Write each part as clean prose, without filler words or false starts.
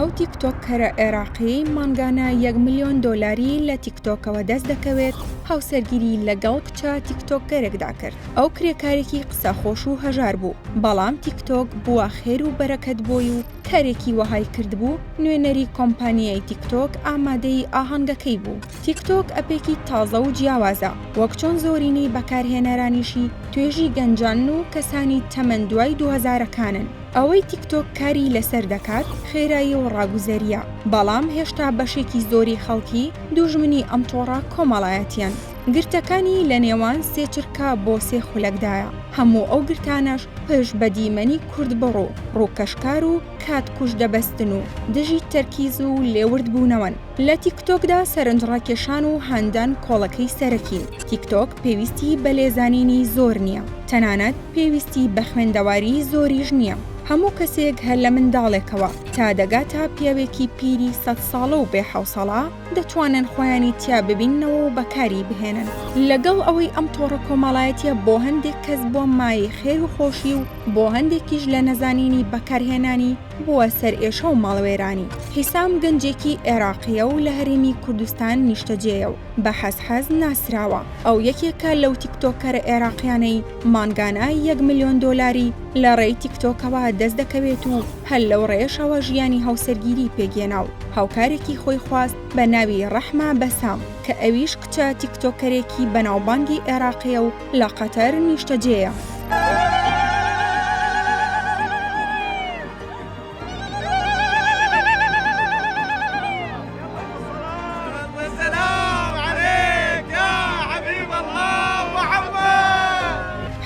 ئەو تیکتۆکەرە عێراقی مانگانە 1 ملیۆن دۆلاری لە تیکتۆکەوە دەست دەکەوێت هاوسەرگیری لەگەڵ کچە تیکتۆکەرێکدا کرد. ئەو کرێکارێکی قسەخۆش و هەژار بوو، بەڵام تیکتۆک بووە خێر و بەرەکەت بۆی و کارێکی وەهای کردبوو نوێنەری کۆمپانیای تیکتۆک ئامادەی ئاهەنگەکەی بوو. تیکتۆک ئەپێکی تازە و جیاوازە، وەک چۆن زۆرینەی بەکارهێنەرانیشی توێژی گەنجان و کەسانی تەمەن دوای 2000ەکانن. ئەوەی تیکتۆک کاری لەسەر دەکات خێرایی و ڕاگوزەریە، بەڵام هێشتا بەشێکی زۆری خەڵکی دوژمنی ئەم تۆڕە کۆمەڵایەتیان. گرتەکانی لە نێوان سێ چرکە بۆ سێ خولەکدایە، هەموو ئەو گرتانەش پشت بە دیمەنی کورد بڕۆ، ڕووکەشکار و کات کوش دەبەستن و دژی تەرکیز و لێورد بوونەوەن. لە تیکتۆکدا سەرنجڕاکێشان و هاندان کۆڵەکەی سەرەکین. تیکتۆک پێویستی بە لێزانینی زۆر نییە، تەنانەت پێویستی بە خوێندەواری زۆریش نییە. هەموو کەسێک هەر لە منداڵێکەوە تا دەگاتە پیاوێکی پیری 100 ساڵە و بێ حوسەڵە دەتوانن خۆیانی تیا ببینەوە و بەکاری بهێنن. لەگەڵ ئەوەی ئەم تۆڕە کۆمەڵایەتیە بۆ هەندێک کەس بۆ مای خێر و خۆشی و بۆ هەندێکیش لە نەزانینی بەکارهێنانی بووە سەر ئێشە و ماڵوێرانی. حیسام گەنجێکی عێراقیە و لە هەرێمی کوردستان نیشتەجێیە و بە حەزحەز ناسراوە. ئەو یەکێکە لەو تیکتۆکەرە عێراقیانەی مانگانە 1 ملیۆن دۆلاری لە ڕێی تیکتۆکەوە دەست دەکەوێت و هەر لەو ڕێشەوە ژیانی هاوسەرگیری پێگێنا و هاوکارێکی خۆی خواست بە ناوی ڕەحمە بەسام کە ئەویش کچە تیکتۆکەرێکی بەناوبانگی عێراقیە و لە قەتەر نیشتەجێیە.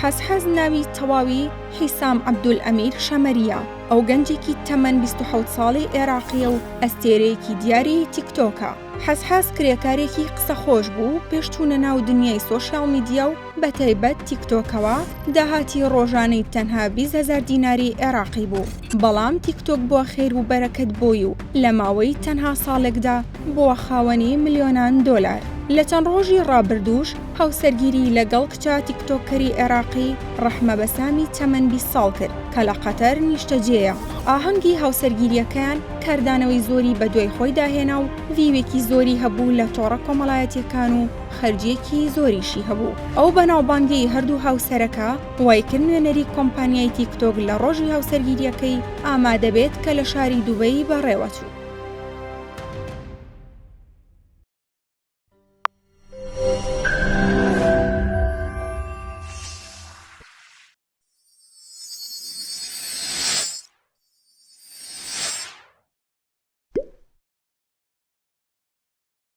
حەزحەز ناوی تەواوی حیسام عەبدولئەمیر شەمەریە. ئەو گەنجێکی تەمەن 27 ساڵی عێراقیە و ئەستێرەیەکی دیاری تیکتۆکە. حەزحەز کرێکارێکی قسەخۆش بوو، پێشچوونە ناو دنیای سۆشیال میدیا و بەتایبەت تیکتۆکەوە داهاتی ڕۆژانەی تەنها 20,000 دیناری عێراقی بوو. بەڵام تیکتۆک بووە خێر و بەرەکەت بۆی و لە ماوەی تەنها ساڵێکدا بووە خاوەنی ملیۆنان دۆلار. لە چەند ڕۆژی ڕابردووش هاوسەرگیری لەگەڵ کچە تیکتۆکەری عێراقی ڕەحمە بەسامی تەمەن 20 ساڵ کرد کە لە قەتەر نیشتەجێیە. ئاهەنگی هاوسەرگیریەکەیان کاردانەوەی زۆری بە دوای خۆی داهێنا و ڤیوێکی زۆری هەبوو لە تۆڕە کۆمەڵایەتیەکان و خەرجیەکی زۆریشی هەبوو. ئەو بەناوبانگەی هەردوو هاوسەرەکە وای کرد نوێنەری کۆمپانیای تیکتۆک لە ڕۆژی هاوسەرگیریەکەی ئامادەبێت کە لە شاری دووبەی بەڕێوەچوو.